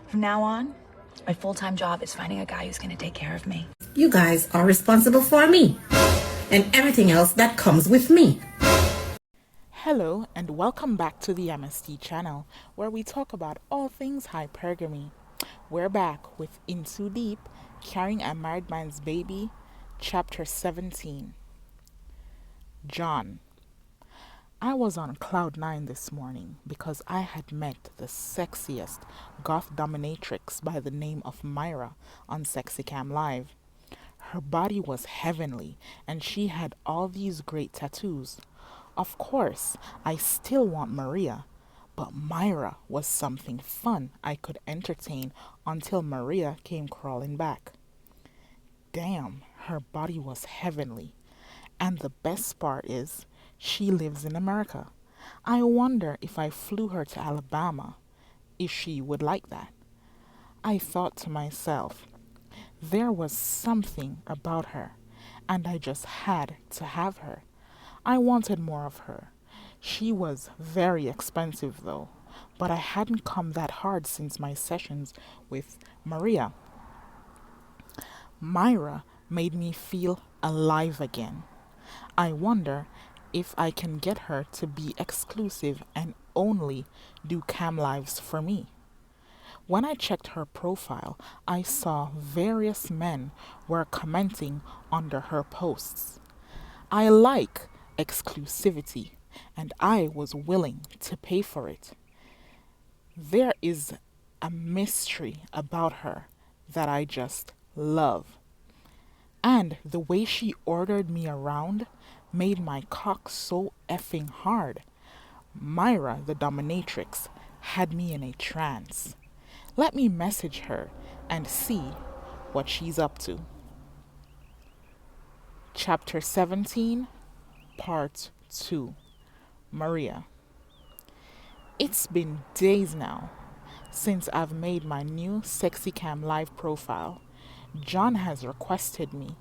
From now on, my full-time job is finding a guy who's going to take care of me. You guys are responsible for me and everything else that comes with me. Hello and welcome back to the MST channel where we talk about all things hypergamy. We're back with In Too Deep, Carrying a Married Man's Baby, Chapter 17. John. I was on cloud 9 this morning because I had met the sexiest goth dominatrix by the name of Myra on SexyCam Live. Her body was heavenly and she had all these great tattoos. Of course, I still want Maria, but Myra was something fun I could entertain until Maria came crawling back. Damn, her body was heavenly. And the best part is, she lives in America. I wonder if I flew her to Alabama, if she would like that. I thought to myself, there was something about her, and I just had to have her. I wanted more of her. She was very expensive though, but I hadn't come that hard since my sessions with Maria. Myra made me feel alive again. I wonder if I can get her to be exclusive and only do cam lives for me. When I checked her profile, I saw various men were commenting under her posts. I like exclusivity, and I was willing to pay for it. There is a mystery about her that I just love. And the way she ordered me around made my cock so effing hard. Myra, the dominatrix, had me in a trance. Let me message her and see what she's up to. Chapter 17, Part 2. Maria. It's been days now since I've made my new SexyCam Live profile. John has requested me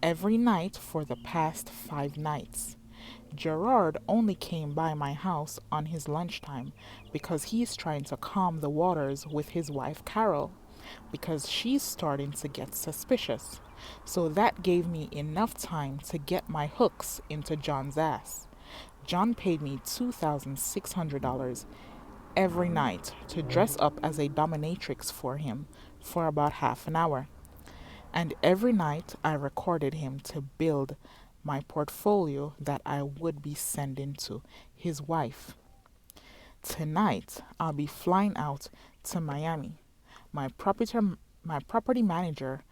every night for the past 5 nights. Gerard only came by my house on his lunchtime because he's trying to calm the waters with his wife Carol because she's starting to get suspicious. So that gave me enough time to get my hooks into John's ass. John paid me $2,600 every night to dress up as a dominatrix for him for about half an hour. And every night I recorded him to build my portfolio that I would be sending to his wife. Tonight I'll be flying out to Miami. My property manager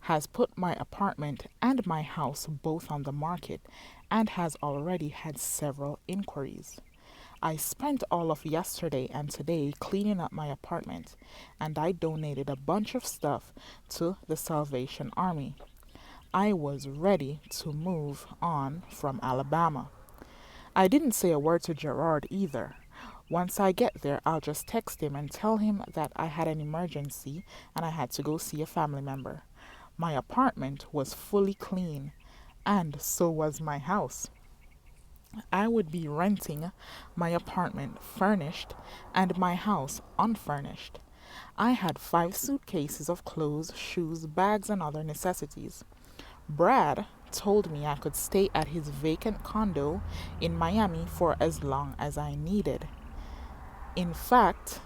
has put my apartment and my house both on the market and has already had several inquiries. I spent all of yesterday and today cleaning up my apartment, and I donated a bunch of stuff to the Salvation Army. I was ready to move on from Alabama. I didn't say a word to Gerard either. Once I get there, I'll just text him and tell him that I had an emergency and I had to go see a family member. My apartment was fully clean, and so was my house. I would be renting my apartment furnished and my house unfurnished. I had 5 suitcases of clothes, shoes, bags, and other necessities. Brad told me I could stay at his vacant condo in Miami for as long as I needed. In fact,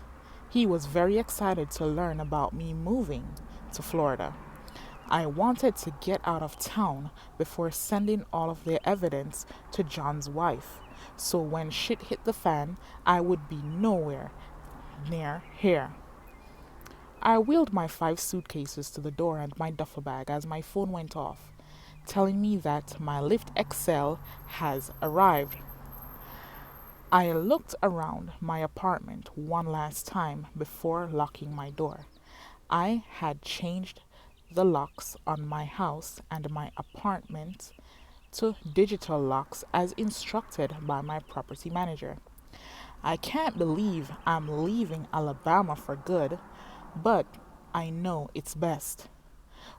he was very excited to learn about me moving to Florida. I wanted to get out of town before sending all of the evidence to John's wife, so when shit hit the fan, I would be nowhere near here. I wheeled my 5 suitcases to the door and my duffel bag as my phone went off, telling me that my Lyft XL has arrived. I looked around my apartment one last time before locking my door. I had changed the locks on my house and my apartment to digital locks as instructed by my property manager. I can't believe I'm leaving Alabama for good, but I know it's best.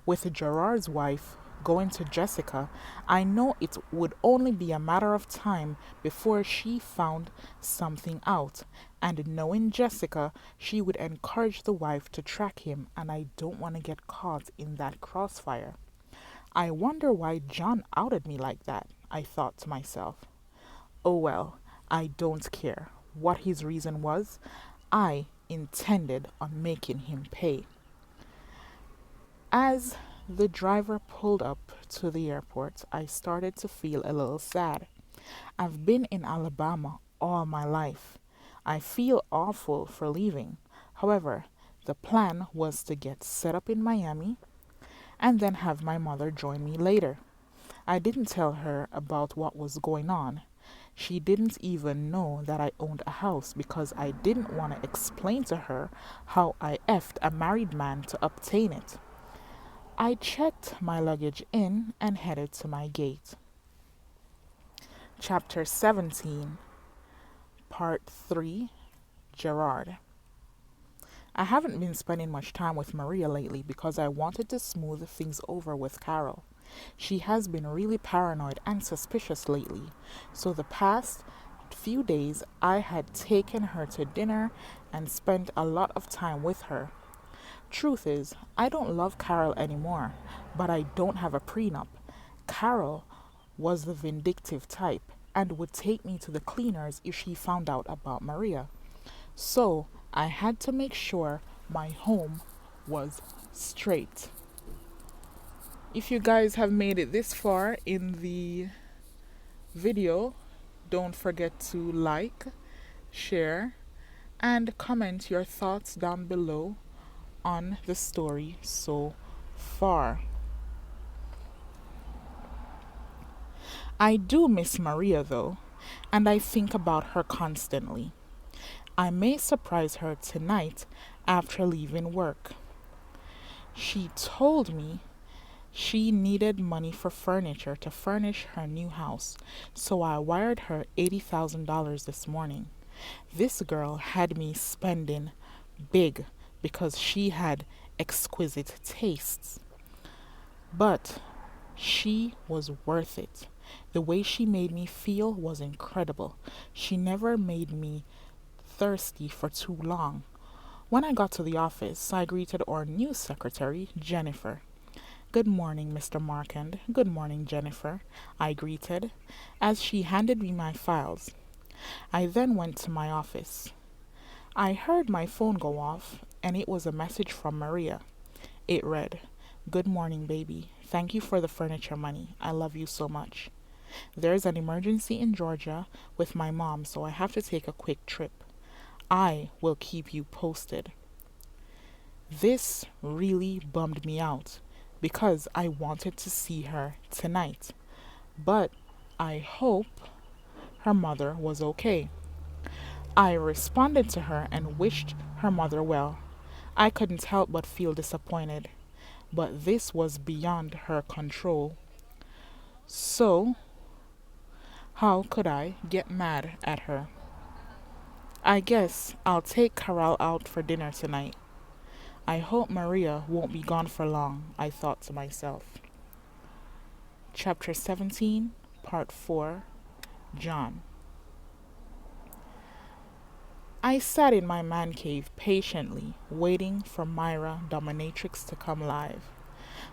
With Gerard's wife going to Jessica, I know it would only be a matter of time before she found something out. And knowing Jessica, she would encourage the wife to track him, and I don't want to get caught in that crossfire. I wonder why John outed me like that, I thought to myself. Oh well, I don't care what his reason was. I intended on making him pay. As the driver pulled up to the airport, I started to feel a little sad. I've been in Alabama all my life. I feel awful for leaving. However, the plan was to get set up in Miami and then have my mother join me later. I didn't tell her about what was going on. She didn't even know that I owned a house because I didn't want to explain to her how I effed a married man to obtain it. I checked my luggage in and headed to my gate. Chapter 17, Part 3, Gerard. I haven't been spending much time with Maria lately because I wanted to smooth things over with Carol. She has been really paranoid and suspicious lately, so the past few days I had taken her to dinner and spent a lot of time with her. Truth is, I don't love Carol anymore, but I don't have a prenup. Carol was the vindictive type and would take me to the cleaners if she found out about Maria. So I had to make sure my home was straight. If you guys have made it this far in the video, don't forget to like, share, and comment your thoughts down below on the story so far. I do miss Maria though, and I think about her constantly. I may surprise her tonight after leaving work. She told me she needed money for furniture to furnish her new house, so I wired her $80,000 this morning. This girl had me spending big because she had exquisite tastes. But she was worth it. The way she made me feel was incredible. She never made me thirsty for too long. When I got to the office, I greeted our new secretary, Jennifer. Good morning, Mr. Markand. Good morning, Jennifer, I greeted, as she handed me my files. I then went to my office. I heard my phone go off, and it was a message from Maria. It read, "Good morning, baby. Thank you for the furniture money. I love you so much. There's an emergency in Georgia with my mom, so I have to take a quick trip. I will keep you posted." This really bummed me out because I wanted to see her tonight, but I hope her mother was okay. I responded to her and wished her mother well. I couldn't help but feel disappointed, but this was beyond her control. So, how could I get mad at her? I guess I'll take Carol out for dinner tonight. I hope Maria won't be gone for long, I thought to myself. Chapter 17, Part 4, John. I sat in my man cave patiently, waiting for Myra Dominatrix to come live.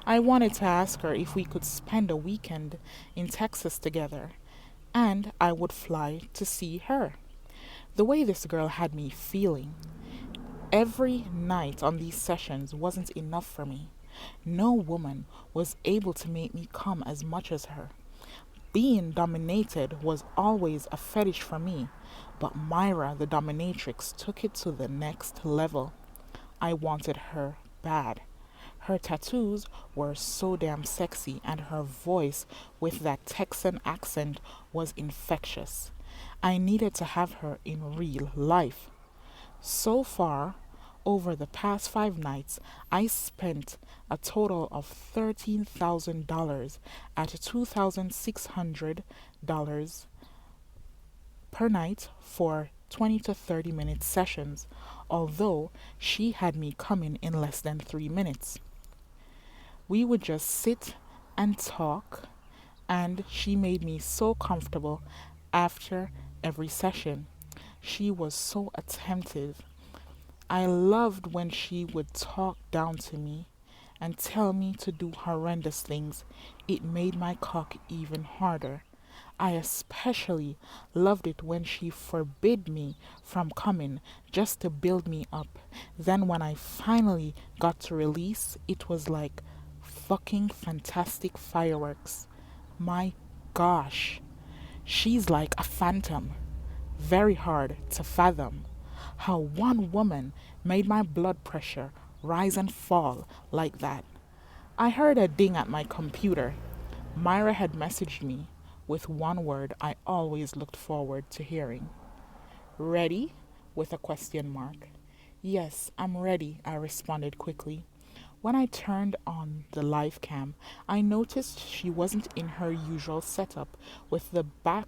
I wanted to ask her if we could spend a weekend in Texas together, and I would fly to see her. The way this girl had me feeling every night on these sessions wasn't enough for me. No woman was able to make me come as much as her. Being dominated was always a fetish for me, but Myra the dominatrix took it to the next level. I wanted her bad. Her tattoos were so damn sexy, and her voice with that Texan accent was infectious. I needed to have her in real life. So far, over the past 5 nights, I spent a total of $13,000 at $2,600 per night for 20 to 30-minute sessions, although she had me coming in less than 3 minutes. We would just sit and talk, and she made me so comfortable after every session. She was so attentive. I loved when she would talk down to me and tell me to do horrendous things. It made my cock even harder. I especially loved it when she forbid me from coming just to build me up. Then when I finally got to release, it was like fucking fantastic fireworks. My gosh, she's like a phantom, very hard to fathom. How one woman made my blood pressure rise and fall like that. I heard a ding at my computer. Myra had messaged me with one word I always looked forward to hearing. Ready? With a question mark. Yes, I'm ready, I responded quickly. When I turned on the live cam, I noticed she wasn't in her usual setup with the black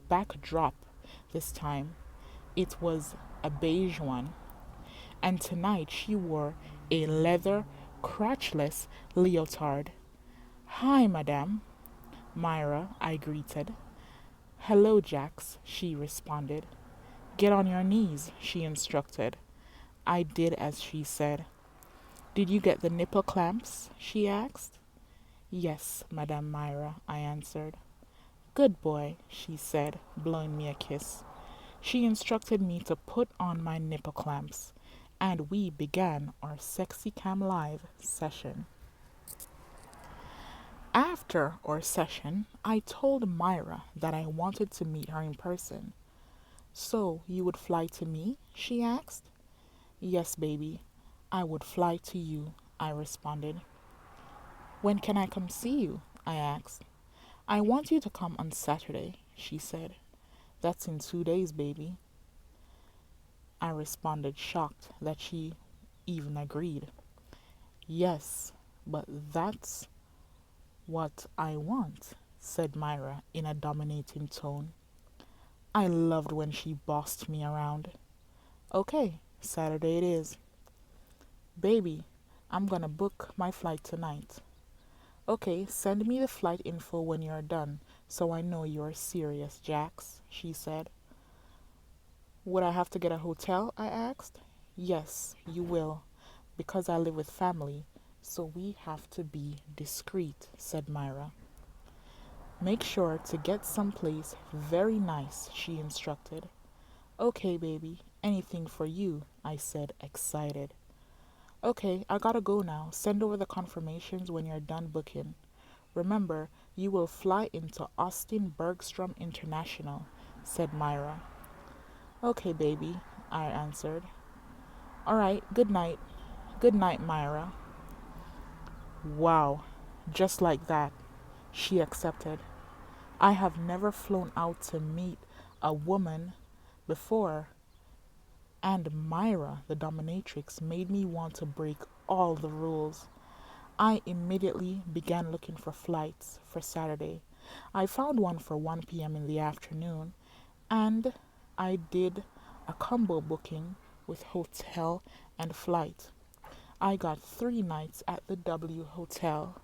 backdrop this time. It was a beige one, and tonight she wore a leather crotchless leotard. Hi, madame, Myra, I greeted. Hello, Jax, she responded. Get on your knees, she instructed. I did as she said. Did you get the nipple clamps? She asked. Yes, Madame Myra, I answered. Good boy, she said, blowing me a kiss. She instructed me to put on my nipple clamps, and we began our Sexy Cam Live session. After our session, I told Myra that I wanted to meet her in person. So, you would fly to me? She asked. Yes, baby, I would fly to you, I responded. When can I come see you? I asked. I want you to come on Saturday, she said. That's in 2 days, baby. I responded, shocked that she even agreed. Yes, but that's what I want, said Myra in a dominating tone. I loved when she bossed me around. Okay, Saturday it is. Baby, I'm gonna book my flight tonight. Okay, send me the flight info when you're done so I know you're serious, Jax, she said. Would I have to get a hotel? I asked. Yes, you will, because I live with family, so we have to be discreet, said Myra. Make sure to get someplace very nice, she instructed. Okay, baby, anything for you, I said, excited. Okay, I gotta go now. Send over the confirmations when you're done booking. Remember, you will fly into Austin Bergstrom International, said Myra. Okay, baby, I answered. All right, good night. Good night, Myra. Wow, just like that, she accepted. I have never flown out to meet a woman before, and Myra, the dominatrix, made me want to break all the rules. I immediately began looking for flights for Saturday. I found one for 1 p.m. in the afternoon, and I did a combo booking with hotel and flight. I got 3 nights at the W Hotel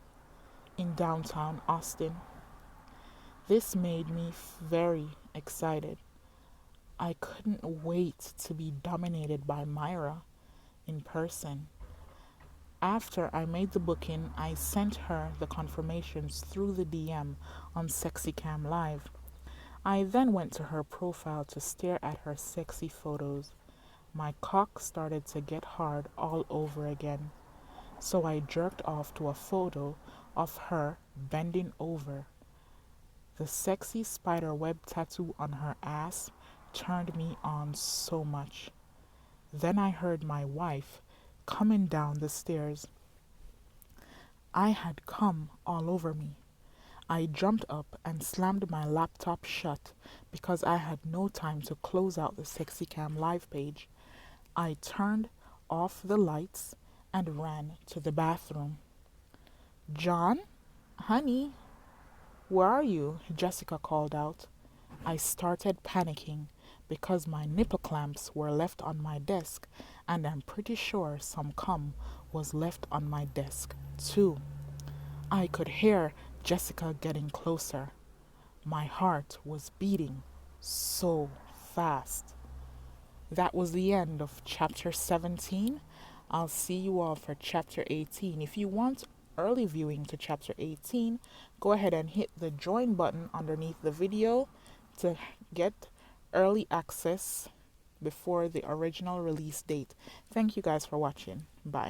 in downtown Austin. This made me very excited. I couldn't wait to be dominated by Myra in person. After I made the booking, I sent her the confirmations through the DM on SexyCam Live. I then went to her profile to stare at her sexy photos. My cock started to get hard all over again, so I jerked off to a photo of her bending over. The sexy spider web tattoo on her ass turned me on so much. Then I heard my wife coming down the stairs. I had cum all over me. I jumped up and slammed my laptop shut because I had no time to close out the SexyCam Live page. I turned off the lights and ran to the bathroom. John? Honey? Where are you? Jessica called out. I started panicking because my nipple clamps were left on my desk, and I'm pretty sure some cum was left on my desk, too. I could hear Jessica getting closer. My heart was beating so fast. That was the end of chapter 17. I'll see you all for chapter 18. If you want early viewing to chapter 18, go ahead and hit the join button underneath the video to get early access before the original release date. Thank you guys for watching. Bye.